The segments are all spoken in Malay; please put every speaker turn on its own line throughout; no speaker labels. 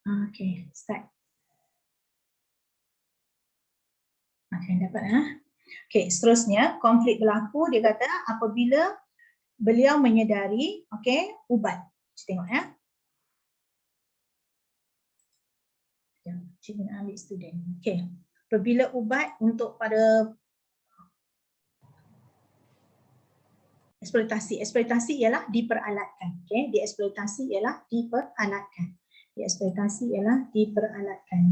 Okay, start. Okay, dapat ha? Okay, seterusnya konflik berlaku, dia kata apabila beliau menyedari, okay, ubat. Kita tengok ya. Cikgu nak ambil student. Okay, apabila ubat untuk pada eksploitasi ialah diperalatkan. Okay, dieksploitasi ialah diperalatkan. Dieksploitasi ialah diperalatkan.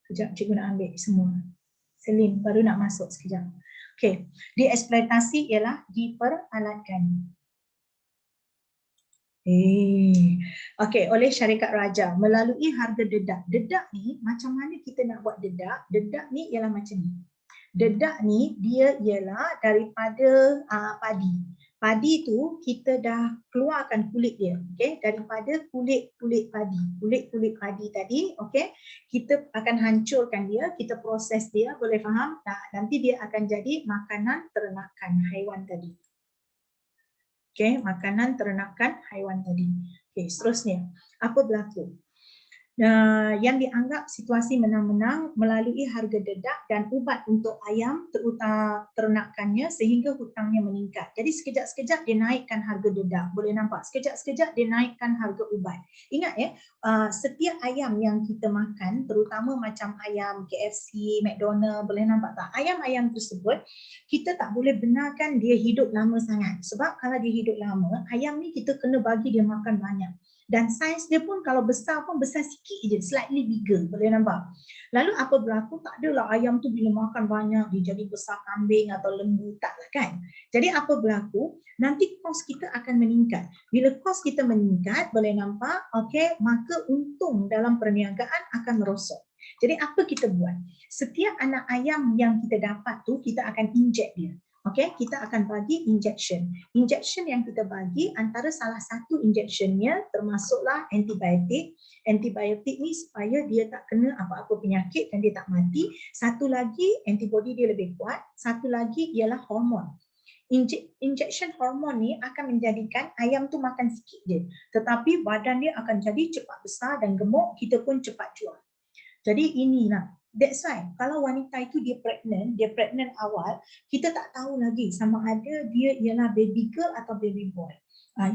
Sekejap, cikgu nak ambil semua. Selim baru nak masuk sekejap. Okey, dieksploitasi ialah diperalatkan. Okey, oleh syarikat raja melalui harga dedak. Dedak ni macam mana kita nak buat dedak? Dedak ni ialah macam ni. Dedak ni dia ialah daripada padi. Padi tu kita dah keluarkan kulit dia, okey, daripada kulit padi. Kulit padi tadi, okey, kita akan hancurkan dia, kita proses dia, boleh faham? Nah, nanti dia akan jadi makanan ternakan haiwan tadi. Okey, makanan ternakan haiwan tadi. Okey, seterusnya apa berlaku? Yang dianggap situasi menang-menang melalui harga dedak dan ubat untuk ayam terutama ternakannya sehingga hutangnya meningkat. Jadi sekejap-sekejap dia naikkan harga dedak. Boleh nampak? Sekejap-sekejap dia naikkan harga ubat. Ingat ya, setiap ayam yang kita makan, terutama macam ayam KFC, McDonald, boleh nampak tak? Ayam-ayam tersebut kita tak boleh benarkan dia hidup lama sangat. Sebab kalau dia hidup lama, ayam ni kita kena bagi dia makan banyak. Dan saiz dia pun kalau besar pun besar sikit je, slightly bigger, boleh nampak. Lalu apa berlaku? Tak adalah ayam tu bila makan banyak dia jadi besar kambing atau lembu, taklah kan. Jadi apa berlaku? Nanti kos kita akan meningkat. Bila kos kita meningkat, boleh nampak, okey, maka untung dalam perniagaan akan merosot. Jadi apa kita buat? Setiap anak ayam yang kita dapat tu kita akan inject dia. Okey, kita akan bagi injection. Injection yang kita bagi antara salah satu injectionnya termasuklah antibiotik. Antibiotik ni supaya dia tak kena apa-apa penyakit dan dia tak mati. Satu lagi antibody dia lebih kuat. Satu lagi ialah hormon. Injection hormon ni akan menjadikan ayam tu makan sikit je. Tetapi badan dia akan jadi cepat besar dan gemuk, kita pun cepat jual. Jadi inilah. That's why kalau wanita itu dia pregnant awal, kita tak tahu lagi sama ada dia ialah baby girl atau baby boy.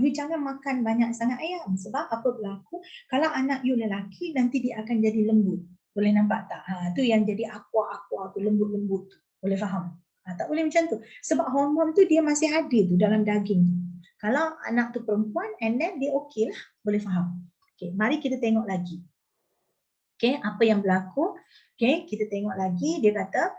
You jangan makan banyak sangat ayam sebab apa berlaku? Kalau anak you lelaki nanti dia akan jadi lembut. Boleh nampak tak? Tu yang jadi aqua tu, lembut-lembut tu. Boleh faham? Tak boleh macam tu. Sebab hormon tu dia masih ada tu dalam daging tu. Kalau anak tu perempuan and then dia okey lah. Boleh faham? Okay, mari kita tengok lagi. Okay, apa yang berlaku? Okay, kita tengok lagi. Dia kata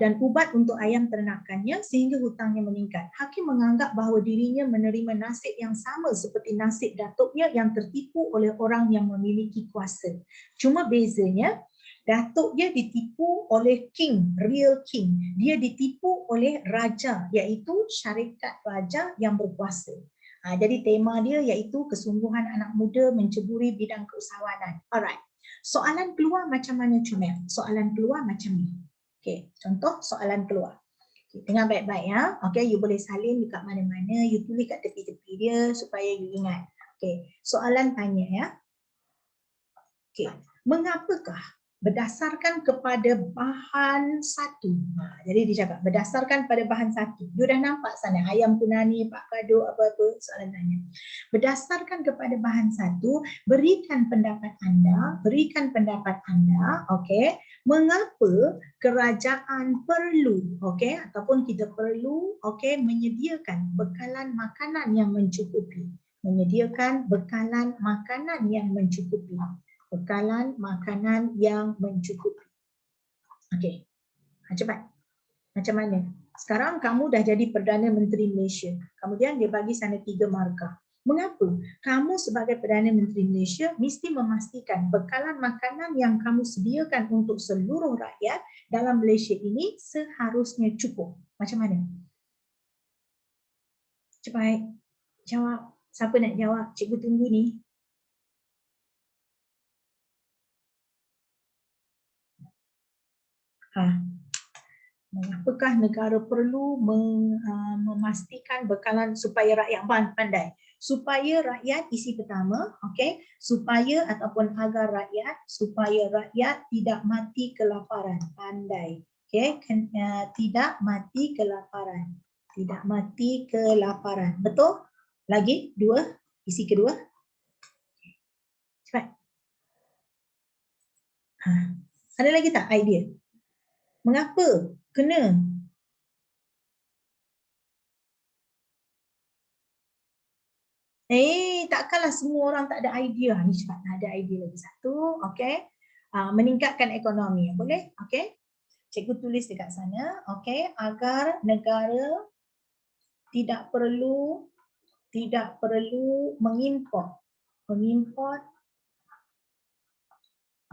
dan ubat untuk ayam ternakannya sehingga hutangnya meningkat. Hakim menganggap bahawa dirinya menerima nasib yang sama seperti nasib datuknya yang tertipu oleh orang yang memiliki kuasa. Cuma bezanya datuk dia ditipu oleh king, real king. Dia ditipu oleh raja, iaitu syarikat raja yang berkuasa. Jadi tema dia iaitu kesungguhan anak muda menceburi bidang keusahawanan. Alright. Soalan keluar macam mana Comel? Soalan keluar macam ni. Okey, contoh soalan keluar. Okay, dengar baik-baik ya. Okey, you boleh salin dekat mana-mana, you tulis kat tepi-tepi dia supaya you ingat. Okey, soalan tanya ya. Okey, mengapakah berdasarkan kepada bahan satu. Jadi dia cakap berdasarkan pada bahan satu. You dah nampak sana ayam punani, pak kado, apa-apa soalan tanya. Berdasarkan kepada bahan satu, berikan pendapat anda, okey, mengapa kerajaan perlu, okey, ataupun kita perlu, okey, menyediakan bekalan makanan yang mencukupi. Menyediakan bekalan makanan yang mencukupi. Bekalan makanan yang mencukupi. Okey, cepat. Macam mana? Sekarang kamu dah jadi Perdana Menteri Malaysia. Kemudian dia bagi sana 3 markah. Mengapa? Kamu sebagai Perdana Menteri Malaysia mesti memastikan bekalan makanan yang kamu sediakan untuk seluruh rakyat dalam Malaysia ini seharusnya cukup. Macam mana? Cepat. Jawab. Siapa nak jawab? Cikgu tunggu ni. Apakah negara perlu memastikan bekalan supaya rakyat pandai? Supaya rakyat, isi pertama, okey, supaya ataupun agar rakyat, supaya rakyat tidak mati kelaparan, pandai. Okey, tidak mati kelaparan. Tidak mati kelaparan. Betul? Lagi dua, isi kedua. Cepat. Ada lagi tak idea? Mengapa kena? Takkanlah semua orang tak ada idea. Ni cepat ada idea lagi satu. Okey. Meningkatkan ekonomi. Boleh? Okey. Cikgu tulis dekat sana. Okey. Agar negara tidak perlu mengimport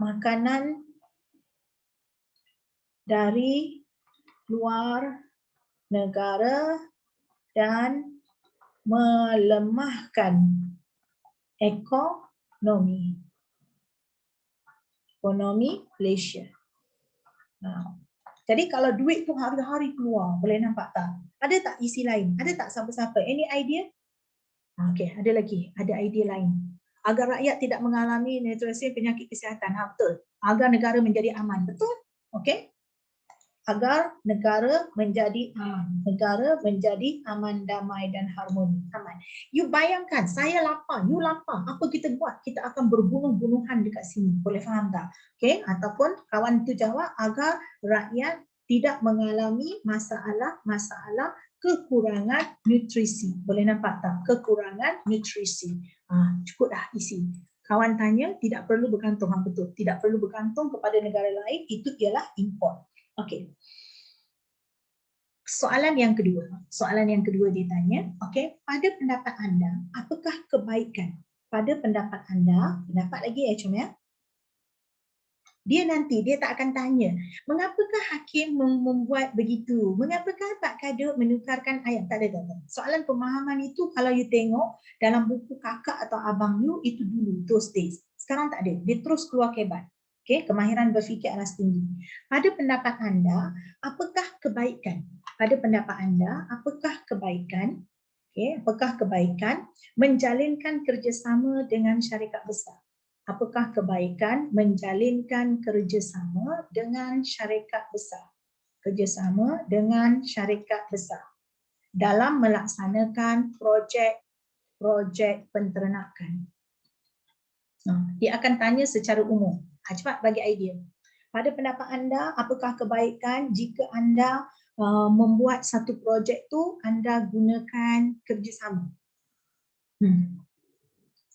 makanan dari luar negara dan melemahkan ekonomi Malaysia. Jadi kalau duit tu hari-hari keluar, boleh nampak tak? Ada tak isi lain? Ada tak siapa-siapa? Any idea? Okey, ada lagi. Ada idea lain. Agar rakyat tidak mengalami nutrisi penyakit kesihatan. Betul. Agar negara menjadi aman. Betul? Okey. Agar negara menjadi aman. Negara menjadi aman, damai dan harmoni. Aman. You bayangkan, saya lapar, you lapar. Apa kita buat? Kita akan berbunuh-bunuhan dekat sini. Boleh faham tak? Okay? Ataupun kawan itu jawab, agar rakyat tidak mengalami masalah kekurangan nutrisi. Boleh nampak tak? Kekurangan nutrisi. Cukup dah isi. Kawan tanya, tidak perlu bergantung. Betul. Tidak perlu bergantung kepada negara lain. Itu ialah import. Okey. Soalan yang kedua dia tanya, okey, pada pendapat anda, apakah kebaikan? Pada pendapat anda, pendapat lagi Cum ya. Dia tak akan tanya, mengapakah hakim membuat begitu? Mengapakah Pak Kadut menukarkan ayat? Tak ada. Soalan pemahaman itu kalau you tengok dalam buku kakak atau abang you, itu dulu, those days. Sekarang tak ada. Dia terus keluar kebat. Okay, kemahiran berfikir alas tinggi. Pada pendapat anda, apakah kebaikan? Pada pendapat anda, apakah kebaikan? Okay, apakah kebaikan menjalinkan kerjasama dengan syarikat besar? Apakah kebaikan menjalinkan kerjasama dengan syarikat besar? Kerjasama dengan syarikat besar dalam melaksanakan projek penternakan. Dia akan tanya secara umum. Cepat bagi idea. Pada pendapat anda, apakah kebaikan jika anda membuat satu projek tu, anda gunakan kerjasama?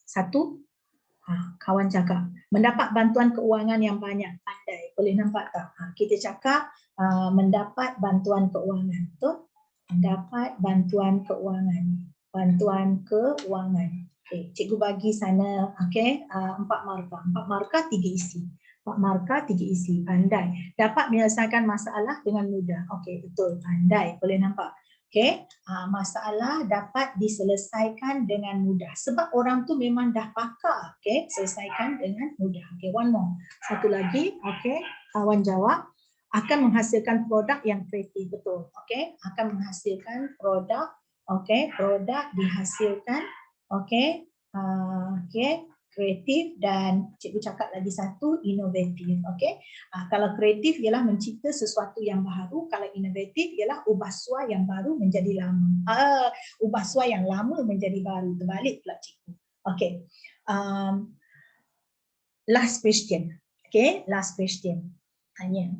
Satu, kawan cakap, mendapat bantuan keuangan yang banyak, pandai. Boleh nampak tak? Kita cakap mendapat bantuan keuangan. Betul? Mendapat bantuan keuangan. Bantuan keuangan. Okay, cikgu bagi sana, okay, 4 markah. 4 markah, 3 isi. 4 markah, 3 isi. Pandai. Dapat menyelesaikan masalah dengan mudah. Okey, betul. Pandai. Boleh nampak? Okey, masalah dapat diselesaikan dengan mudah. Sebab orang tu memang dah pakar. Okey, selesaikan dengan mudah. Okey, one more. Satu lagi. Okey, kawan jawab. Akan menghasilkan produk yang kreatif. Betul. Okey, akan menghasilkan produk. Okey, produk dihasilkan. Okey, kreatif dan cikgu cakap lagi satu, inovatif. Okey, kalau kreatif ialah mencipta sesuatu yang baru, kalau inovatif ialah ubah sua yang baru menjadi lama. Ubah sua yang lama menjadi baru. Terbalik pula cikgu. Okey, last question. Okey, last question. Tanya.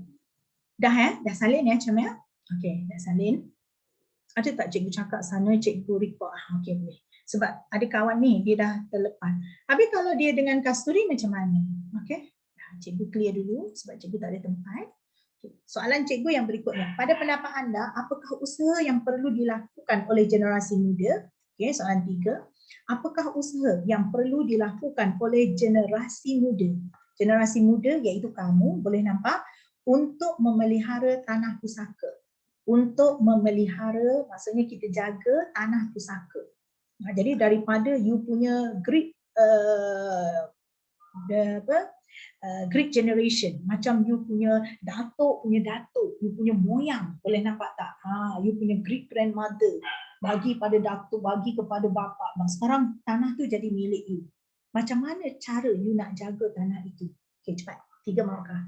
Dah salin ya Cum ya? Okey, dah salin. Ada tak cikgu cakap sana, cikgu report? Okey, boleh. Sebab ada kawan ni, dia dah terlepas. Habis kalau dia dengan kasturi macam mana? Okey, cikgu clear dulu sebab cikgu tak ada tempat. Okay. Soalan cikgu yang berikutnya. Pada pendapat anda, apakah usaha yang perlu dilakukan oleh generasi muda? Okey, soalan 3. Apakah usaha yang perlu dilakukan oleh generasi muda? Generasi muda iaitu kamu, boleh nampak, untuk memelihara tanah pusaka. Untuk memelihara, maksudnya kita jaga tanah pusaka. Jadi daripada you punya great Great generation, macam you punya datuk, you punya moyang, boleh nampak tak? You punya great grandmother, bagi pada datuk, bagi kepada bapa. Sekarang tanah tu jadi milik you. Macam mana cara you nak jaga tanah itu? Okay, cepat. 3 markah.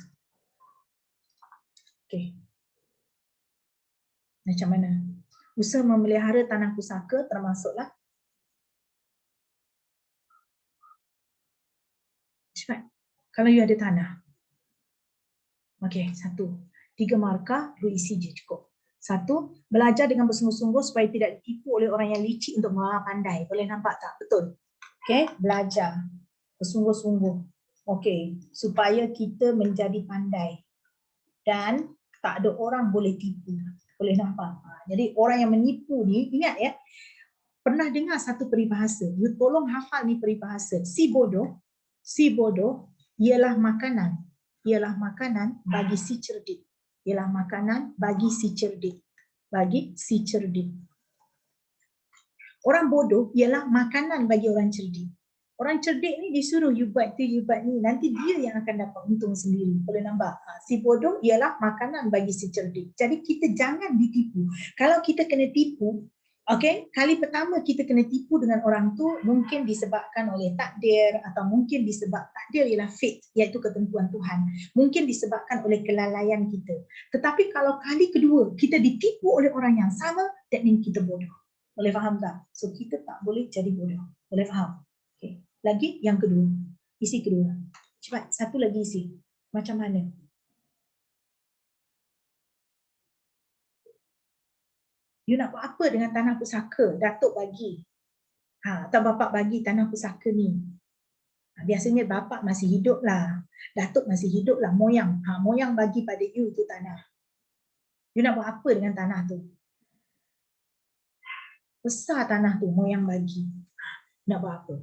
Okay. Macam mana? Usaha memelihara tanah pusaka termasuklah. Cepat. Kalau you ada tanah. Okey, 1. 3 markah, you isi je cukup. 1, belajar dengan bersungguh-sungguh supaya tidak ditipu oleh orang yang licik untuk pandai. Boleh nampak tak? Betul. Okey, belajar bersungguh-sungguh. Okey, supaya kita menjadi pandai dan tak ada orang boleh tipu. Boleh nampak? Jadi orang yang menipu ni, ingat ya, pernah dengar satu peribahasa. You tolong hafal ni peribahasa. Si bodoh ialah makanan. Ialah makanan bagi si cerdik. Ialah makanan bagi si cerdik. Bagi si cerdik. Orang bodoh ialah makanan bagi orang cerdik. Orang cerdik ni disuruh you buat tu, you buat ni. Nanti dia yang akan dapat untung sendiri. Boleh nampak? Si bodoh ialah makanan bagi si cerdik. Jadi kita jangan ditipu. Kalau kita kena tipu, okay, kali pertama kita kena tipu dengan orang tu mungkin disebabkan oleh takdir atau mungkin disebab takdir ialah fate, iaitu ketentuan Tuhan. Mungkin disebabkan oleh kelalaian kita. Tetapi kalau kali kedua kita ditipu oleh orang yang sama, that means kita bodoh. Boleh faham tak? So kita tak boleh jadi bodoh. Boleh faham? Okay. Lagi yang kedua. Isi kedua. Cepat, satu lagi isi. Macam mana? You nak buat apa dengan tanah pusaka? Datuk bagi. Atau bapak bagi tanah pusaka ni. Biasanya bapak masih hidup lah. Datuk masih hidup lah. Moyang. Moyang bagi pada you tu tanah. You nak buat apa dengan tanah tu? Besar tanah tu, moyang bagi. Nak buat apa?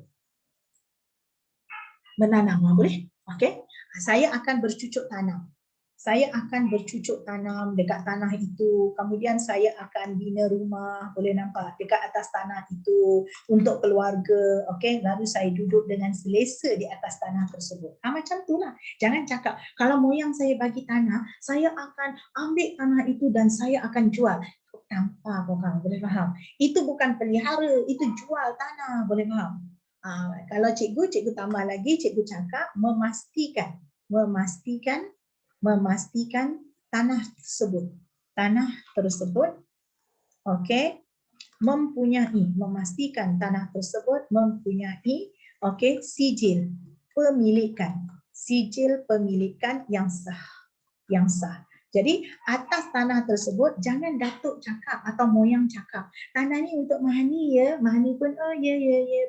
Menanam, boleh? Okey. Saya akan bercucuk tanam. Saya akan bercucuk tanam dekat tanah itu. Kemudian saya akan bina rumah, boleh nampak, dekat atas tanah itu untuk keluarga. Okey, lalu saya duduk dengan selesa di atas tanah tersebut. Macam itulah. Jangan cakap, kalau moyang saya bagi tanah, saya akan ambil tanah itu dan saya akan jual. Tanpa orang, boleh faham? Itu bukan pelihara, itu jual tanah, boleh faham? Kalau cikgu tambah lagi, cikgu cakap memastikan tanah tersebut okey, memastikan tanah tersebut mempunyai okey, sijil pemilikan yang sah. Jadi atas tanah tersebut jangan datuk cakap atau moyang cakap, tanah ni untuk Mahani ya. Mahani pun ya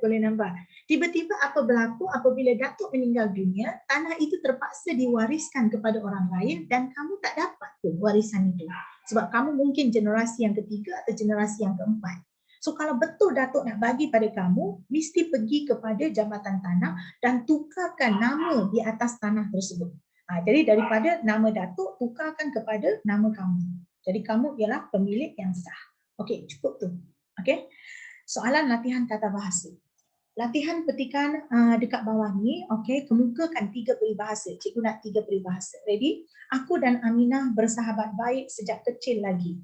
boleh nampak. Tiba-tiba apa berlaku apabila datuk meninggal dunia, tanah itu terpaksa diwariskan kepada orang lain dan kamu tak dapat tu warisan itu. Sebab kamu mungkin generasi yang ketiga atau generasi yang keempat. So kalau betul datuk nak bagi pada kamu, mesti pergi kepada jabatan tanah dan tukarkan nama di atas tanah tersebut. Jadi daripada nama datuk, tukarkan kepada nama kamu. Jadi kamu ialah pemilik yang sah. Okey, cukup tu. Okey. Soalan latihan tata bahasa. Latihan petikan dekat bawah ni, okey, kemukakan 3 peribahasa. Cikgu nak 3 peribahasa. Ready? Aku dan Aminah bersahabat baik sejak kecil lagi.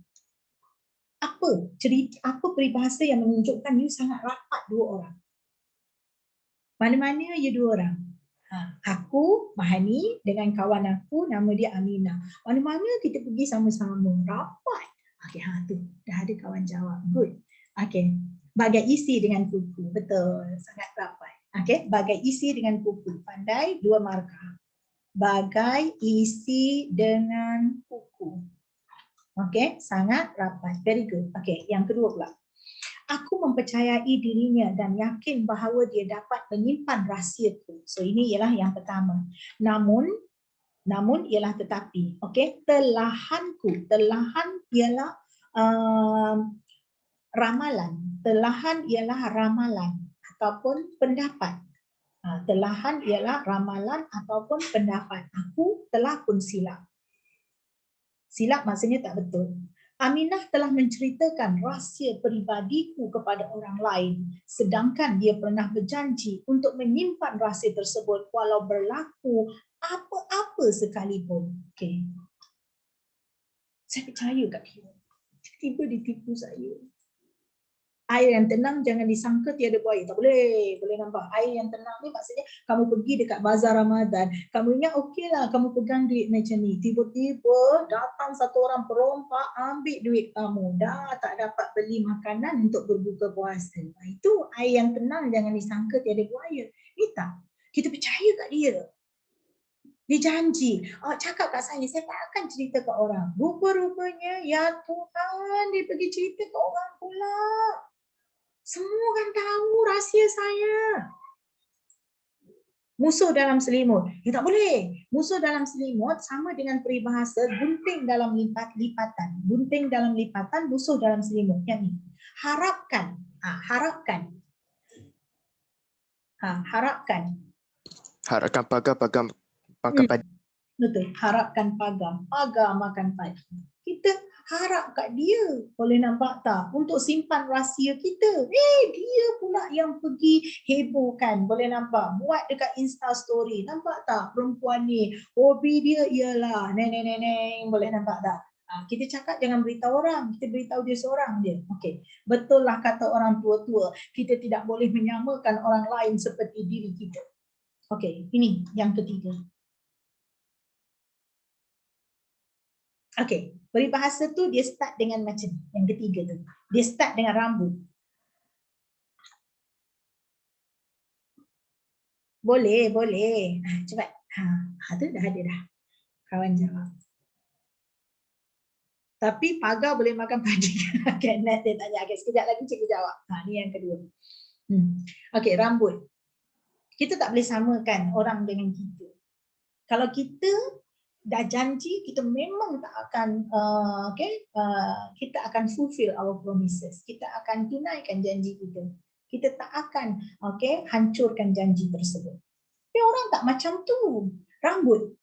Apa peribahasa yang menunjukkan you sangat rapat 2 orang? Mana-mana you 2 orang? Aku, Mahani, dengan kawan aku, nama dia Aminah. Mana-mana kita pergi sama-sama, rapat. Okey, tu dah ada kawan jawab. Good. Okey, bagai isi dengan kuku. Betul, sangat rapat. Okey, bagai isi dengan kuku. Pandai, 2 markah. Bagai isi dengan kuku. Okey, sangat rapat. Very good. Okey, yang kedua pula. Aku mempercayai dirinya dan yakin bahawa dia dapat menyimpan rahsiaku. So ini ialah yang pertama. Namun ialah tetapi. Okey, telahanku. Telahan ialah ramalan. Telahan ialah ramalan ataupun pendapat. Telahan ialah ramalan ataupun pendapat. Aku telah pun silap. Silap maksudnya tak betul. Aminah telah menceritakan rahsia peribadiku kepada orang lain, sedangkan dia pernah berjanji untuk menyimpan rahsia tersebut walau berlaku apa-apa sekalipun. Okay. Saya percaya kat dia. Tiba-tiba ditipu saya. Air yang tenang jangan disangka tiada buaya. Tak boleh. Boleh nampak. Air yang tenang ni maksudnya kamu pergi dekat bazar Ramadan. Kamu ingat okey lah kamu pegang duit macam ni. Tiba-tiba datang satu orang perompak ambil duit kamu. Dah tak dapat beli makanan untuk berbuka puasa. Itu air yang tenang jangan disangka tiada buaya. Ni tak. Kita percaya kat dia. Dia janji, cakap kat saya tak akan cerita kat orang. Rupa-rupanya, ya Tuhan, dia pergi cerita kat orang pula. Semua orang tahu rahsia saya. Musuh dalam selimut. Tak boleh. Musuh dalam selimut sama dengan peribahasa gunting dalam lipatan. Gunting dalam lipatan, musuh dalam selimut. Yang ni. Harapkan. Harapkan. Harapkan.
Harapkan pagar padi.
Betul. Harapkan pagar. Pagar makan padi. Kita harap kat dia. Boleh nampak tak? Untuk simpan rahsia kita. Dia pula yang pergi hebohkan. Boleh nampak? Buat dekat Insta story. Nampak tak perempuan ni? Hobi dia ialah neng. Boleh nampak tak? Kita cakap jangan beritahu orang. Kita beritahu dia seorang je. Okey. Betul lah kata orang tua-tua. Kita tidak boleh menyamakan orang lain seperti diri kita. Okey. Ini yang ketiga. Okey, peribahasa tu dia start dengan macam ni. Yang ketiga tu. Dia start dengan rambut. Boleh. Cepat. Tu dah ada dah. Kawan jawab. Tapi pagar boleh makan padi. Okay, Nat dia tanya. Okay, sekejap lagi cikgu jawab. Ni yang kedua. Okey, rambut. Kita tak boleh samakan orang dengan kita. Kalau kita dah janji, kita memang tak akan kita akan fulfill our promises. Kita akan tunaikan janji kita. Kita tak akan hancurkan janji tersebut. Tapi orang tak macam tu. Rambut.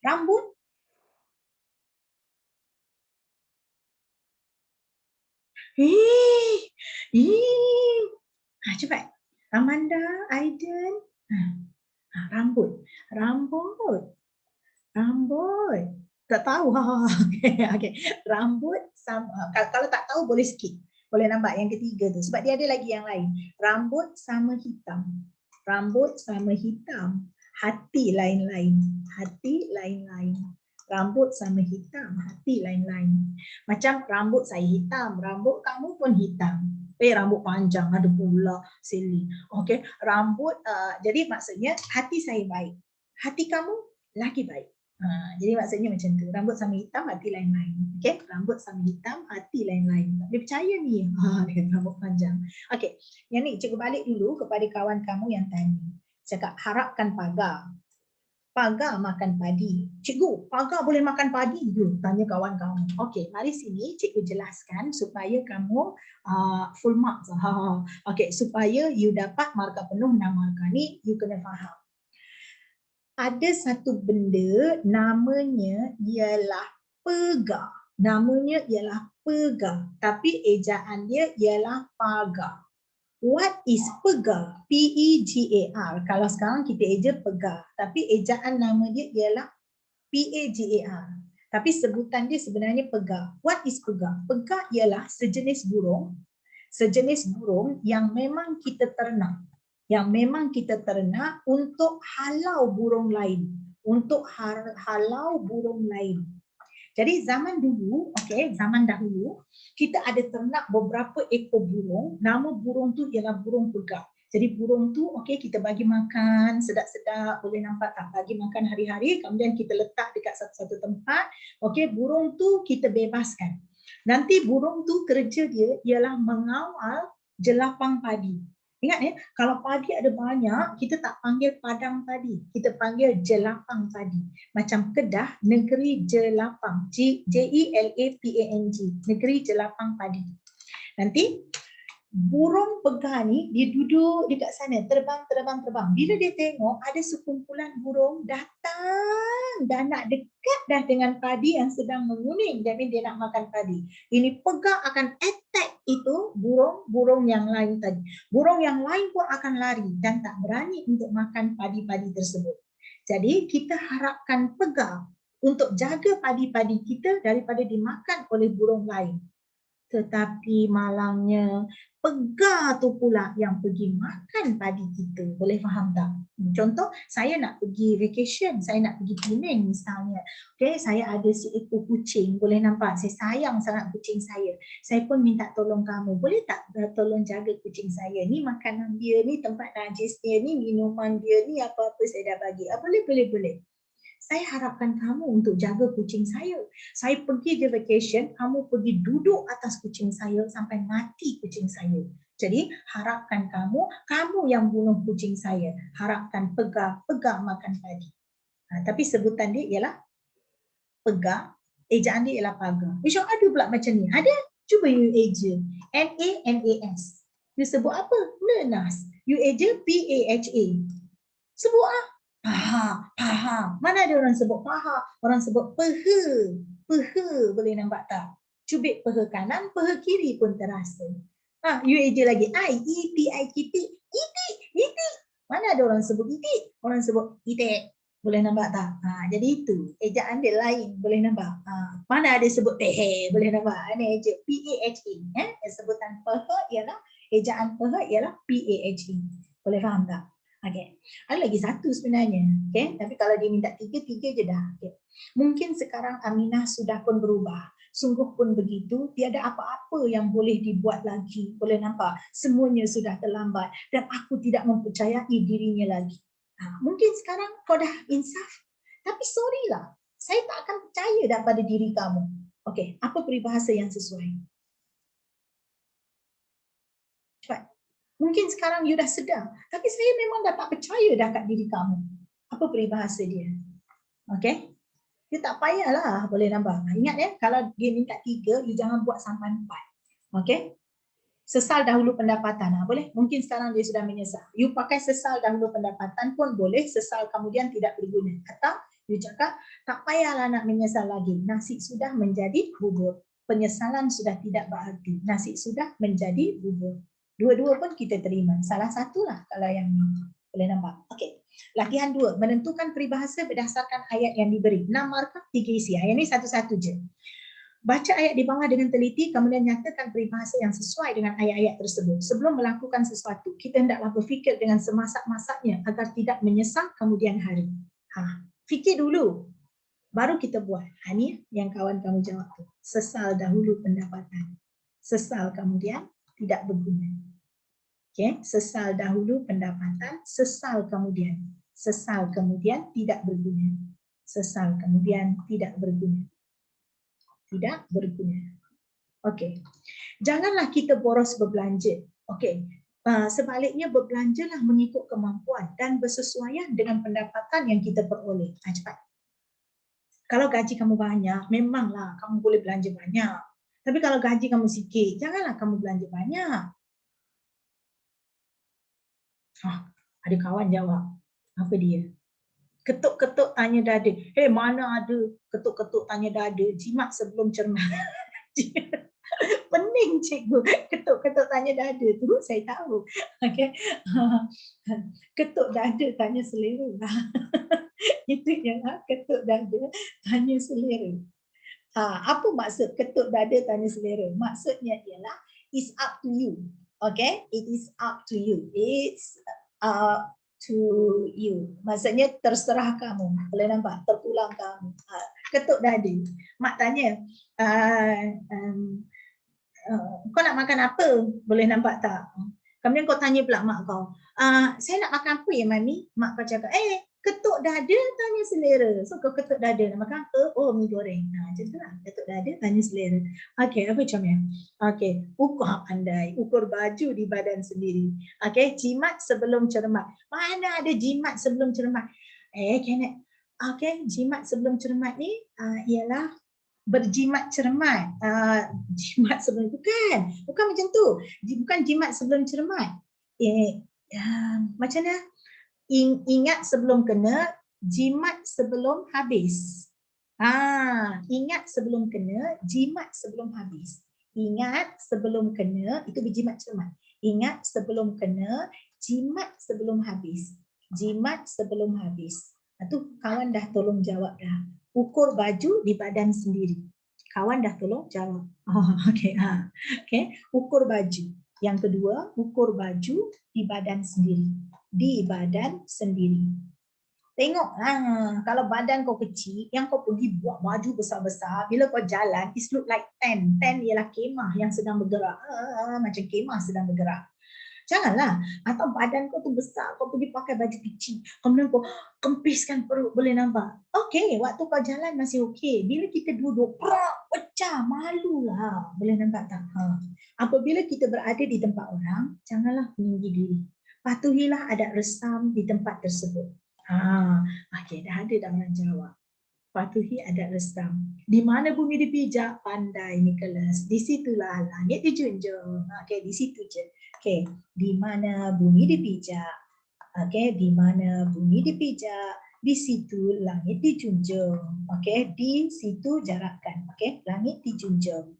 Cepat. Amanda, Aiden. Rambut. Tak tahu. Okay. Rambut sama. Kalau tak tahu boleh skip. Boleh nampak yang ketiga tu. Sebab dia ada lagi yang lain. Rambut sama hitam. Hati lain-lain. Rambut sama hitam. Hati lain-lain. Macam rambut saya hitam. Rambut kamu pun hitam. Rambut panjang ada pula. Silly. Okay. Rambut. Jadi maksudnya hati saya baik. Hati kamu lagi baik. Jadi maksudnya macam tu. Rambut sama hitam, hati lain-lain. Okay? Rambut sama hitam, hati lain-lain. Dia percaya ni. Rambut panjang. Okay. Yang ni cikgu balik dulu kepada kawan kamu yang tanya. Cakap harapkan pagar. Pagar makan padi. Cikgu, pagar boleh makan padi ke? Tanya kawan kamu. Okay. Mari sini cikgu jelaskan supaya kamu full marks. Okay. Supaya you dapat markah penuh 6 markah ni, you kena faham. Ada satu benda namanya ialah pegar. Tapi ejaan dia ialah pagar. What is pegar? P-E-G-A-R. Kalau sekarang kita eja pegar. Tapi ejaan nama dia ialah P-A-G-A-R. Tapi sebutan dia sebenarnya pegar. What is pegar? Pegar ialah sejenis burung yang memang kita ternak. Untuk halau burung lain. Jadi zaman dahulu, kita ada ternak beberapa ekor burung. Nama burung tu ialah burung pegar. Jadi burung tu kita bagi makan sedap-sedap, boleh nampak tak? Bagi makan hari-hari, kemudian kita letak dekat satu tempat. Burung tu kita bebaskan. Nanti burung tu kerja dia ialah mengawal jelapang padi. Ingat ya, kalau padi ada banyak, kita tak panggil padang padi. Kita panggil jelapang padi. Macam Kedah, negeri jelapang. Jelapang. Negeri jelapang padi. Nanti burung pegar ni dia duduk dekat sana, terbang. Bila dia tengok ada sekumpulan burung datang dan nak dekat dah dengan padi yang sedang menguning, jadi dia nak makan padi. Ini pegar akan attack itu burung yang lain tadi. Burung yang lain pun akan lari dan tak berani untuk makan padi-padi tersebut. Jadi kita harapkan pegar untuk jaga padi-padi kita daripada dimakan oleh burung lain. Tetapi malangnya pegar tu pula yang pergi makan padi kita. Boleh faham tak? Contoh, saya nak pergi vacation, saya nak pergi Penang misalnya. Okay, saya ada seekor kucing, boleh nampak saya sayang sangat kucing saya. Saya pun minta tolong kamu, boleh tak tolong jaga kucing saya? Ni makanan dia, ni tempat najis dia, ni minuman dia, ni apa-apa saya dah bagi. Boleh. Saya harapkan kamu untuk jaga kucing saya. Saya pergi di vacation, kamu pergi duduk atas kucing saya sampai mati kucing saya. Jadi harapkan kamu yang bunuh kucing saya. Harapkan pegar makan padi. Tapi sebutan dia ialah pegar, ejaan dia ialah pagar. Macam ada pula macam ni. Ada? Cuba you eja. N-A-N-A-S. You sebut apa? Nanas. You eja P-A-H-A. Sebut ah. Paha. Mana ada orang sebut paha? Orang sebut peha. Boleh nampak tak? Cubit peha kanan, peha kiri pun terasa. You eja lagi. I-E-T-I-K-T. Itik. Mana ada orang sebut itik? Orang sebut itik. Boleh nampak tak? Jadi itu. Ejaan dia lain. Boleh nampak? Mana ada sebut pehe? Boleh nampak? Ini eja P-A-H-A. Sebutan peha ialah, ejaan peha ialah P-A-H-A. Boleh faham tak? Okay. Ada lagi satu sebenarnya, okay? Tapi kalau dia minta tiga je dah. Okay. Mungkin sekarang Aminah sudah pun berubah. Sungguh pun begitu, tiada apa-apa yang boleh dibuat lagi. Boleh nampak, semuanya sudah terlambat dan aku tidak mempercayai dirinya lagi. Mungkin sekarang kau dah insaf, tapi sorry lah, saya tak akan percaya dah pada diri kamu. Okay, apa peribahasa yang sesuai? Cepat. Mungkin sekarang you dah sedar, tapi saya memang dah tak percaya dah kat diri kamu. Apa peribahasa dia? Okay? You tak payahlah, boleh nampak. Ingat ya, kalau dia minta 3, you jangan buat sampai 4. Okay? Sesal dahulu pendapatan. Boleh? Mungkin sekarang dia sudah menyesal. You pakai sesal dahulu pendapatan pun boleh, sesal kemudian tidak berguna. Atau you cakap, tak payahlah nak menyesal lagi. Nasi sudah menjadi bubur. Penyesalan sudah tidak berarti. Nasi sudah menjadi bubur. Dua-dua pun kita terima. Salah satulah kalau yang ni. Boleh nampak? Okey. Latihan 2. Menentukan peribahasa berdasarkan ayat yang diberi. 6 markah, 3 isi. Yang ni satu-satu je. Baca ayat di bawah dengan teliti, kemudian nyatakan peribahasa yang sesuai dengan ayat-ayat tersebut. Sebelum melakukan sesuatu, kita hendaklah berfikir dengan semasak-masaknya agar tidak menyesal kemudian hari. Fikir dulu. Baru kita buat. Ni yang kawan kamu jawab tu. Sesal dahulu pendapatan. Sesal kemudian tidak berguna. Okay, sesal dahulu pendapatan, sesal kemudian tidak berguna. Sesal kemudian tidak berguna. Tidak berguna. Okey. Janganlah kita boros berbelanja. Okey. Sebaliknya berbelanjalah mengikut kemampuan dan bersesuaian dengan pendapatan yang kita peroleh. Cepat. Kalau gaji kamu banyak, memanglah kamu boleh belanja banyak. Tapi kalau gaji kamu sikit, janganlah kamu belanja banyak. Ada kawan jawab. Apa dia? Ketuk-ketuk tanya dada. Mana ada ketuk-ketuk tanya dada? Jimat sebelum cermat. Pening cikgu. Ketuk-ketuk tanya dada tu saya tahu. Okay. Ketuk dada tanya selera. Itu ialah ketuk dada tanya selera. Apa maksud ketuk dada tanya selera? Maksudnya ialah it's up to you. Okay, it is up to you. It's up to you. Maksudnya terserah kamu. Boleh nampak? Terpulang kamu. Ketuk dada. Mak tanya, kau nak makan apa? Boleh nampak tak? Kemudian kau tanya pula mak kau, saya nak makan apa ya mami? Mak kau cakap, ketuk dada tanya selera. So kau ketuk dada nak makan apa? Oh, mi goreng. Macam tu lah. Ketuk dada tanya selera. Okey, apa macamnya? Okey, ukur pandai. Ukur baju di badan sendiri. Okey, jimat sebelum cermat. Mana ada jimat sebelum cermat? Okey, jimat sebelum cermat ni ialah berjimat cermat. Jimat sebelum, bukan macam tu. Bukan jimat sebelum cermat. Macam mana? Ingat sebelum kena, jimat sebelum habis. Ingat sebelum kena, jimat sebelum habis. Ingat sebelum kena, itu berjimat cermat. Ingat sebelum kena, jimat sebelum habis. Jimat sebelum habis. Itu kawan dah tolong jawab dah. Ukur baju di badan sendiri. Kawan dah tolong jawab. Okey. Okey, ukur baju. Yang kedua, ukur baju di badan sendiri. Di badan sendiri. Tengok, kalau badan kau kecil, yang kau pergi buat baju besar-besar, bila kau jalan, it look like tent. Tent ialah kemah yang sedang bergerak. Macam kemah sedang bergerak. Janganlah. Atau badan kau tu besar, kau pergi pakai baju kecil, kemudian kau kempiskan perut, boleh nampak. Okey, waktu kau jalan masih okey. Bila kita duduk, pecah, malulah. Boleh nampak tak? Apabila kita berada di tempat orang, janganlah meninggi diri. Patuhilah adat resam di tempat tersebut. Okey, dah ada dah orang jawab. Patuhi adat resam. Di mana bumi dipijak, pandai Nicholas. Di situlah langit dijunjung. Okey, di situ je. Okey, di mana bumi dipijak. Okey, di mana bumi dipijak, di situ langit dijunjung. Okey, di situ jarakkan. Okey, langit dijunjung.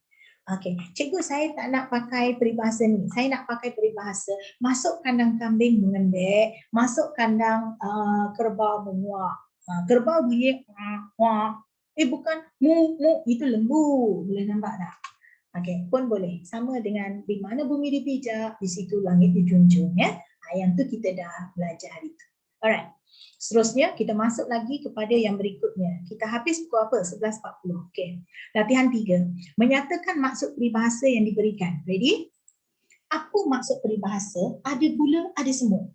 Okey, cikgu saya tak nak pakai peribahasa ni. Saya nak pakai peribahasa masuk kandang kambing mengendek, masuk kandang kerbau menguak. Kerbau bunyi wak. Bukan mu, itu lembu. Boleh nampak tak? Okey, pun boleh. Sama dengan di mana bumi dipijak, di situ langit dijunjung, ya. Yang tu kita dah belajar hari tu. Alright. Seterusnya kita masuk lagi kepada yang berikutnya. Kita habis pukul apa? 11.40. Okey. Latihan 3. Menyatakan maksud peribahasa yang diberikan. Ready? Apa maksud peribahasa? Ada gula, ada semut.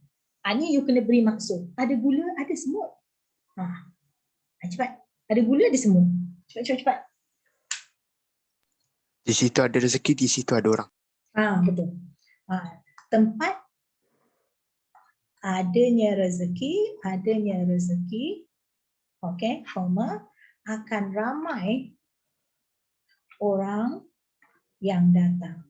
Ni you kena beri maksud. Ada gula, ada semut. Cepat. Ada gula, ada semut. Cepat.
Di situ ada rezeki, di situ ada orang.
Betul. Tempat adanya rezeki, okey, koma, akan ramai orang yang datang.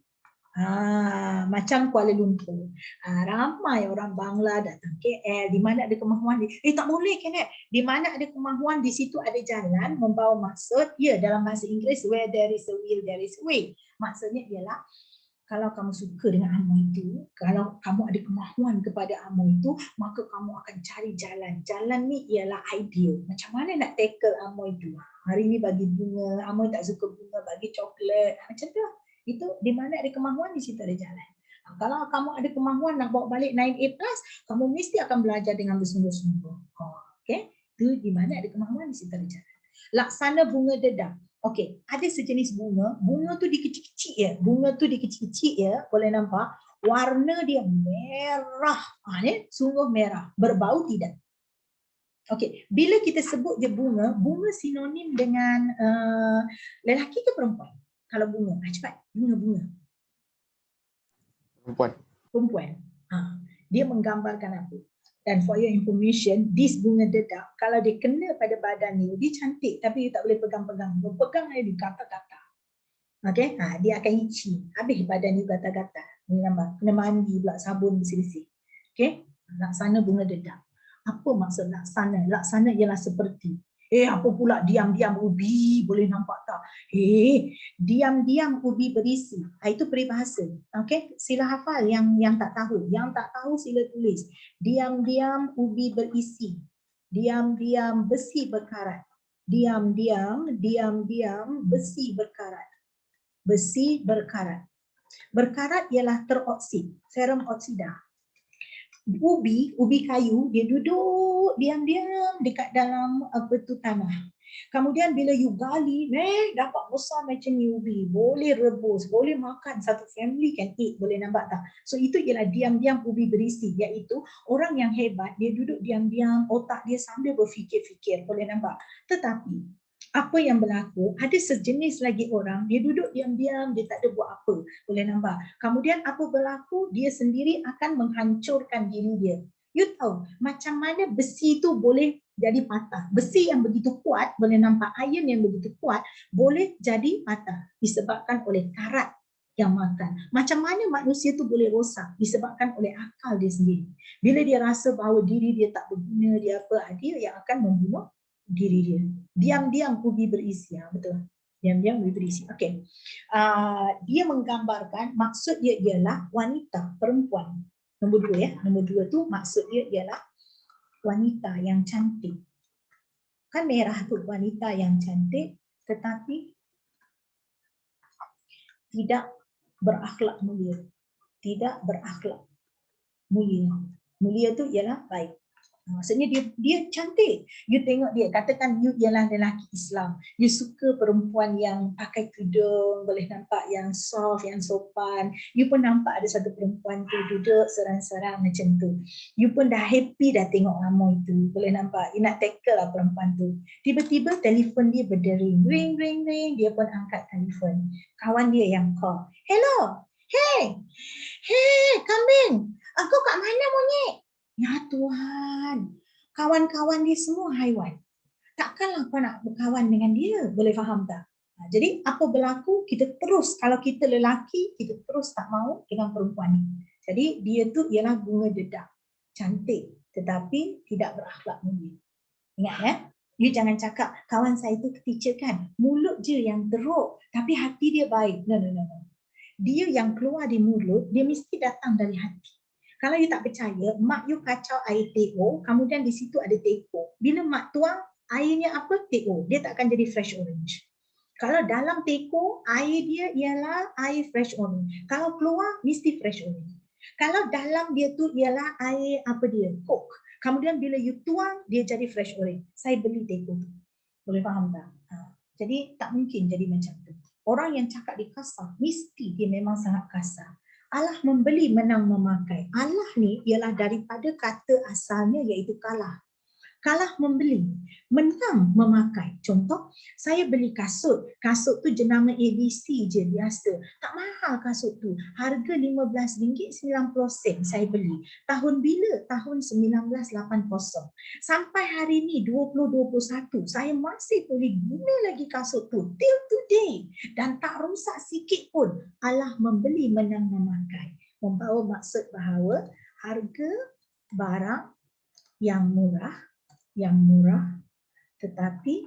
Macam Kuala Lumpur. Ramai orang Bangla datang KL. Di mana ada kemahuan, tak boleh Kenneth. Di mana ada kemahuan, di situ ada jalan, membawa maksud. Ya, dalam bahasa Inggeris, where there is a will, there is a way. Maksudnya ialah, kalau kamu suka dengan amu itu, kalau kamu ada kemahuan kepada amu itu, maka kamu akan cari jalan. Jalan ni ialah ideal. Macam mana nak tackle amu itu? Hari ni bagi bunga, amu tak suka bunga, bagi coklat. Macam tu. Itu di mana ada kemahuan, di situ ada jalan. Kalau kamu ada kemahuan nak bawa balik 9A+, kamu mesti akan belajar dengan bersungguh-sungguh. Okey? Itu di mana ada kemahuan, di situ ada jalan. Laksana bunga dedak. Okey, ada sejenis bunga. Bunga tu dikecil-kecil ya. Bunga tu dikecil-kecil ya. Boleh nampak? Warna dia merah. Sungguh merah. Berbau tidak? Okey, bila kita sebut je bunga, bunga sinonim dengan lelaki ke perempuan? Kalau bunga, cepat. Bunga-bunga. Perempuan. Dia menggambarkan apa? Dan for your information, this bunga dedak, kalau dia kena pada badan ni, dia cantik tapi dia tak boleh pegang-pegang. Pegang dia gatal-gatal. Okey, dia akan itchy. Habis badan dia gatal-gatal. Ni nampak, kena mandi pula sabun bersih-bersih. Okey, laksana bunga dedak. Apa maksud laksana? Laksana ialah seperti. Apa pula diam-diam ubi, boleh nampak tak? Diam-diam ubi berisi. Itu peribahasa. Okey, sila hafal yang tak tahu. Yang tak tahu sila tulis. Diam-diam ubi berisi. Diam-diam besi berkarat. Diam-diam besi berkarat. Besi berkarat. Berkarat ialah teroksid, serum oksida. Ubi kayu, dia duduk diam-diam dekat dalam tanah. Kemudian bila you gali, dapat besar macam ni ubi. Boleh rebus, boleh makan, satu family can eat, boleh nampak tak? So itu ialah diam-diam ubi berisi, iaitu orang yang hebat, dia duduk diam-diam, otak dia sambil berfikir-fikir, boleh nampak? Tetapi apa yang berlaku, ada sejenis lagi orang, dia duduk diam-diam, dia tak ada buat apa. Boleh nampak? Kemudian apa berlaku, dia sendiri akan menghancurkan diri dia. You tahu macam mana besi tu boleh jadi patah. Besi yang begitu kuat, boleh nampak iron yang begitu kuat, boleh jadi patah disebabkan oleh karat yang makan. Macam mana manusia tu boleh rosak? Disebabkan oleh akal dia sendiri. Bila dia rasa bahawa diri dia tak berguna, dia apa, dia yang akan membunuh diri dia. Diam-diam ubi berisi. Betul. Diam-diam ubi berisi. Okey. Dia menggambarkan, maksud dia ialah wanita, perempuan. Nombor 2 ya. Nombor 2 tu maksud dia ialah wanita yang cantik. Kan merah tu, wanita yang cantik tetapi tidak berakhlak mulia. Tidak berakhlak mulia. Mulia tu ialah baik. Maksudnya dia cantik. You tengok dia, katakan you ialah lelaki Islam. You suka perempuan yang pakai tudung, boleh nampak yang soft, yang sopan. You pun nampak ada satu perempuan tu duduk serang-serang macam tu. You pun dah happy dah tengok lama itu. Boleh nampak, you nak tackle lah perempuan tu. Tiba-tiba telefon dia berdering. Ring, ring, ring. Dia pun angkat telefon. Kawan dia yang call. Hello, hey, hey, kambing. Aku kat mana monyet? Ya Tuhan, kawan-kawan dia semua haiwan. Takkanlah kau nak berkawan dengan dia, boleh faham tak? Jadi apa berlaku, kita terus, kalau kita lelaki, kita terus tak mahu dengan perempuan ni. Jadi dia tu ialah bunga dedak. Cantik, tetapi tidak berakhlak mulia. Ingat ya? You jangan cakap, kawan saya tu teacher kan, mulut je yang teruk, tapi hati dia baik. No. Dia yang keluar di mulut, dia mesti datang dari hati. Kalau you tak percaya, mak you kacau air teh-o, kemudian di situ ada teh-o. Bila mak tuang, airnya apa? Teh-o. Dia tak akan jadi fresh orange. Kalau dalam teh-o, air dia ialah air fresh orange. Kalau keluar, mesti fresh orange. Kalau dalam dia tu ialah air apa dia? Coke. Kemudian bila you tuang, dia jadi fresh orange. Saya beli teh-o tu. Boleh faham tak? Jadi tak mungkin jadi macam tu. Orang yang cakap dia kasar, mesti dia memang sangat kasar. Allah membeli menang memakai. Allah ni ialah daripada kata asalnya iaitu kalah. Kalah membeli, menang memakai. Contoh, saya beli kasut. Kasut tu jenama ABC je biasa. Tak mahal kasut tu. Harga RM15.90 saya beli. Tahun bila? Tahun 1980. Sampai hari ni 2021, saya masih boleh guna lagi kasut tu till today. Dan tak rosak sikit pun. Allah membeli menang memakai. Membawa maksud bahawa harga barang yang murah tetapi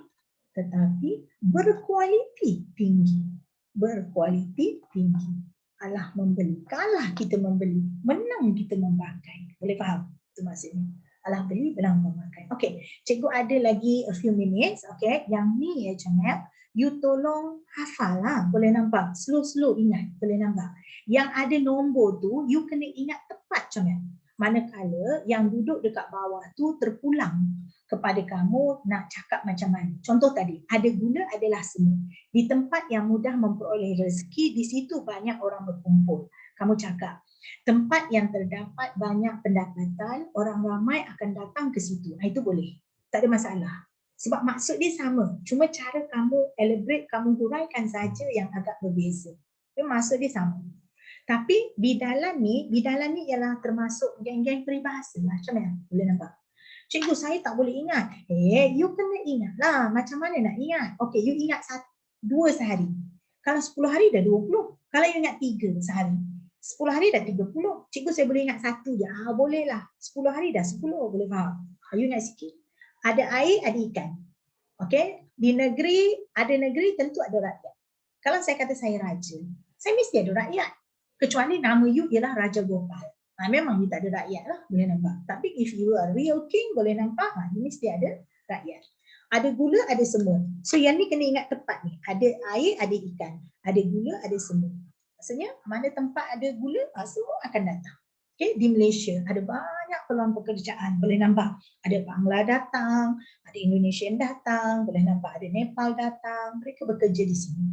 berkualiti tinggi. Berkualiti tinggi. Allah membeli, kalah kita membeli, menang kita memakai. Boleh faham? Itu maksudnya. Allah beli, menang memakai. Okey, cikgu ada lagi a few minutes. Okey, yang ni ya Jamel, you tolong hafal lah. Boleh nampak? Slow-slow ingat. Boleh nampak? Yang ada nombor tu, you kena ingat tepat Jamel. Manakala yang duduk dekat bawah tu terpulang kepada kamu nak cakap macam mana. Contoh tadi, ada guna adalah semua. Di tempat yang mudah memperoleh rezeki, di situ banyak orang berkumpul. Kamu cakap, tempat yang terdapat banyak pendapatan, orang ramai akan datang ke situ. Itu boleh. Tak ada masalah. Sebab maksud dia sama. Cuma cara kamu elaborate, kamu huraikan saja yang agak berbeza. Tapi maksud dia sama. Tapi bidalan ni ialah termasuk geng-geng peribahasa lah. Macam mana? Boleh nampak? Cikgu, saya tak boleh ingat. You kena ingat lah. Macam mana nak ingat? Okey, you ingat 2 sehari. Kalau 10 hari dah 20. Kalau you ingat 3 sehari. 10 hari dah 30. Cikgu, saya boleh ingat 1 je. Boleh lah. 10 hari dah 10. Boleh faham? You ingat sikit. Ada air, ada ikan. Okey? Di negeri, ada negeri tentu ada rakyat. Kalau saya kata saya raja, saya mesti ada rakyat. Kecuali nama you ialah Raja Gopal. Memang you tak ada rakyat lah, boleh nampak. Tapi if you are real king, boleh nampak, you mesti ada rakyat. Ada gula, ada semut. So yang ni kena ingat tepat ni. Ada air, ada ikan. Ada gula, ada semut. Maksudnya, mana tempat ada gula, semua akan datang. Okay, di Malaysia ada banyak peluang pekerjaan, boleh nampak. Ada Bangla datang, ada Indonesian datang, boleh nampak ada Nepal datang, mereka bekerja di sini.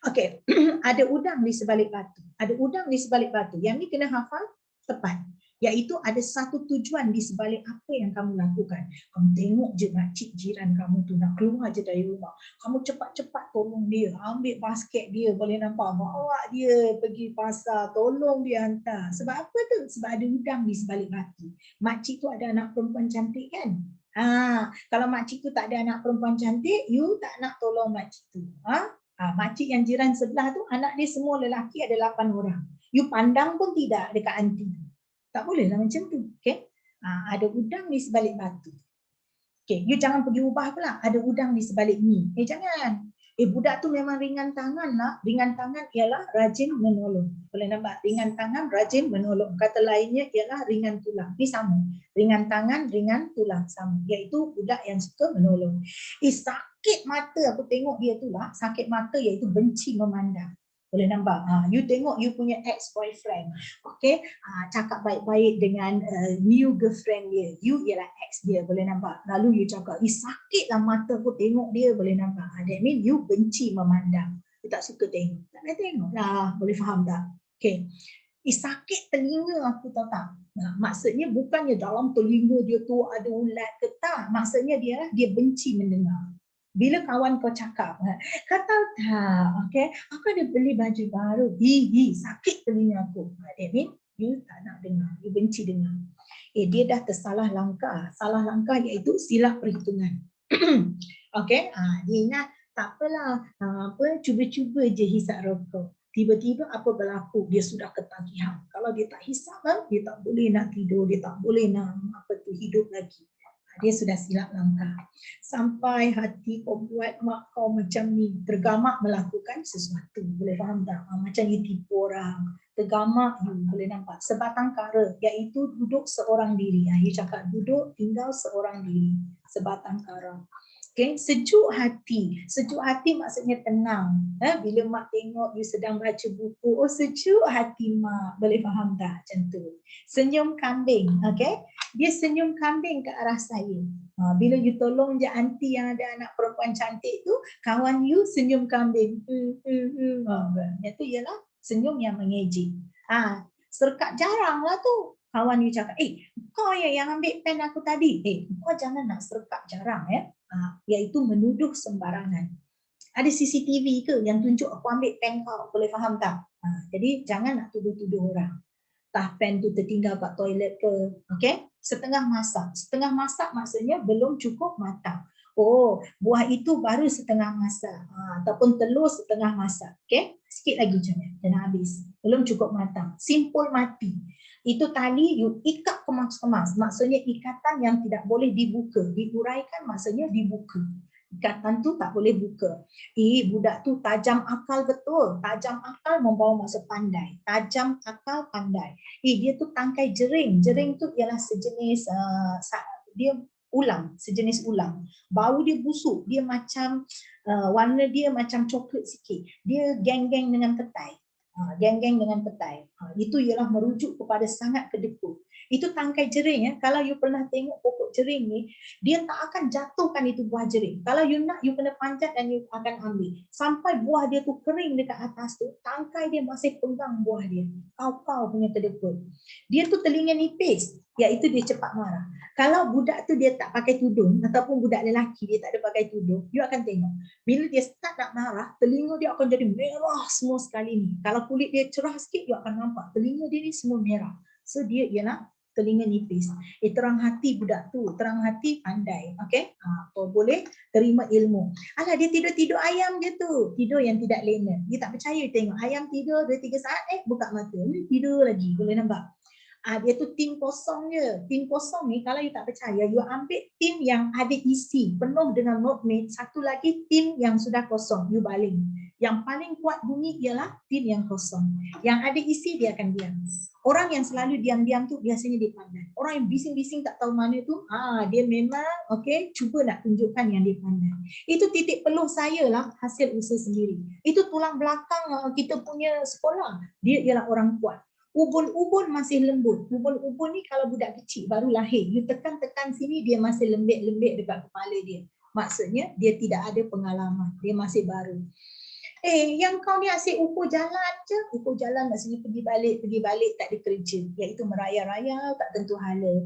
Okey, ada udang di sebalik batu. Ada udang di sebalik batu. Yang ni kena hafal tepat. Iaitu ada satu tujuan di sebalik apa yang kamu lakukan. Kamu tengok je makcik jiran kamu tu nak keluar je dari rumah. Kamu cepat-cepat tolong dia, ambil basket dia, boleh nampak, bawa dia pergi pasar, tolong dia hantar. Sebab apa tu? Sebab ada udang di sebalik batu. Makcik tu ada anak perempuan cantik kan? Kalau makcik tu tak ada anak perempuan cantik, you tak nak tolong makcik tu. Makcik yang jiran sebelah tu, anak dia semua lelaki ada 8 orang. You pandang pun tidak dekat aunty tu. Tak boleh lah macam tu. Okay? Ada udang di sebalik batu. Okay, you jangan pergi ubah pula. Ada udang di sebalik ni. Jangan. Budak tu memang ringan tangan lah. Ringan tangan ialah rajin menolong. Boleh nampak? Ringan tangan, rajin menolong. Kata lainnya ialah ringan tulang. Ini sama. Ringan tangan, ringan tulang. Sama. Iaitu budak yang suka menolong. Sakit mata aku tengok dia tu lah. Sakit mata iaitu benci memandang. Boleh nampak? You tengok you punya ex-boyfriend. Okay? Cakap baik-baik dengan new girlfriend dia. You ialah ex dia. Boleh nampak? Lalu you cakap, sakitlah mata aku tengok dia. Boleh nampak? That means you benci memandang. You tak suka tengok. Tak boleh tengok lah. Boleh faham tak? Okay. Sakit telinga aku tahu tak? Maksudnya bukannya dalam telinga dia tu ada ulat ke tak. Maksudnya dia benci mendengar. Bila kawan kau cakap, kata tak, okay, aku ada beli baju baru, sakit telinga aku. That means you tak nak dengar, you benci dengar. Dia dah tersalah langkah. Salah langkah iaitu silap perhitungan. Okay, dia ingat tak apalah, cuba-cuba je hisap rokok. Tiba-tiba apa berlaku? Dia sudah ketagihan. Kalau dia tak hisap, dia tak boleh nak tidur, dia tak boleh nak hidup lagi. Dia sudah silap langkah. Sampai hati kau buat mak kau macam ni, tergamak melakukan sesuatu. Boleh faham tak? Macam you tipu orang. Tergamak you, boleh nampak. Sebatang kara, iaitu duduk seorang diri. You cakap duduk, tinggal seorang diri. Sebatang kara. Okay, sejuk hati. Sejuk hati maksudnya tenang. Bila mak tengok you sedang baca buku, sejuk hati mak. Boleh faham tak? Macam tu. Senyum kambing. Okay? Dia senyum kambing ke arah saya. Bila you tolong je aunty yang ada anak perempuan cantik tu, kawan you senyum kambing. Itu ialah senyum yang mengejek. Serkat jarang lah tu. Kawan you cakap, kau yang ambil pen aku tadi. Kau jangan nak serkat jarang ya. Iaitu menuduh sembarangan. Ada CCTV ke yang tunjuk aku ambil pen kau? Boleh faham tak? Jadi jangan nak tuduh-tuduh orang. Tah pen tu tertinggal kat toilet ke? Okay? Setengah masak. Setengah masak maksudnya belum cukup matang. Buah itu baru setengah masak. Ataupun telur setengah masak. Okay? Sikit lagi macam ni. Dah nak habis. Belum cukup matang. Simpul mati. Itu tali you ikat kemas-kemas. Maksudnya ikatan yang tidak boleh dibuka. Diuraikan maksudnya dibuka. Ikatan tu tak boleh buka. Budak tu tajam akal betul. Tajam akal membawa masa pandai. Tajam akal pandai. Dia tu tangkai jering. Jering tu ialah sejenis dia ulang, sejenis ulang. Bau dia busuk. Dia macam warna dia macam coklat sikit. Dia geng-geng dengan petai. Geng-geng dengan petai. Itu ialah merujuk kepada sangat kedekut. Itu tangkai jering ya. Kalau you pernah tengok pokok jering ni, dia tak akan jatuhkan itu buah jering. Kalau you nak, you kena panjat dan you akan ambil. Sampai buah dia tu kering dekat atas tu, tangkai dia masih pegang buah dia. Kau punya kedekut. Dia tu telinga nipis, iaitu dia cepat marah. Kalau budak tu dia tak pakai tudung ataupun budak lelaki dia tak ada pakai tudung, you akan tengok. Bila dia start nak marah, telinga dia akan jadi merah semua sekali ni. Kalau kulit dia cerah sikit, you akan nampak telinga dia ni semua merah. So dia ialah telinga nipis. Terang hati budak tu, terang hati pandai. Okay? Boleh terima ilmu. Dia tidur-tidur ayam je tu. Tidur yang tidak lena. Dia tak percaya tengok. Ayam tidur 2-3 saat, buka mata. Tidur lagi. Boleh nampak? Dia tu tin kosong je. Tin kosong ni kalau you tak percaya, you ambil tin yang ada isi penuh dengan milkmaid, satu lagi tin yang sudah kosong, you baling. Yang paling kuat bunyi ialah tin yang kosong. Yang ada isi dia akan diam. Orang yang selalu diam-diam tu biasanya dia pandai. Orang yang bising-bising tak tahu mana tu, dia memang cuba nak tunjukkan yang dia pandai. Itu titik peluh saya lah, hasil usaha sendiri. Itu tulang belakang kita punya sekolah. Dia ialah orang kuat. Ubun-ubun masih lembut. Ubun-ubun ni kalau budak kecil baru lahir, you tekan-tekan sini dia masih lembek-lembek dekat kepala dia. Maksudnya dia tidak ada pengalaman, dia masih baru. Yang kau ni asyik ukur jalan je. Ukur jalan maksudnya pergi balik tak ada kerja. Iaitu meraya-raya tak tentu hala.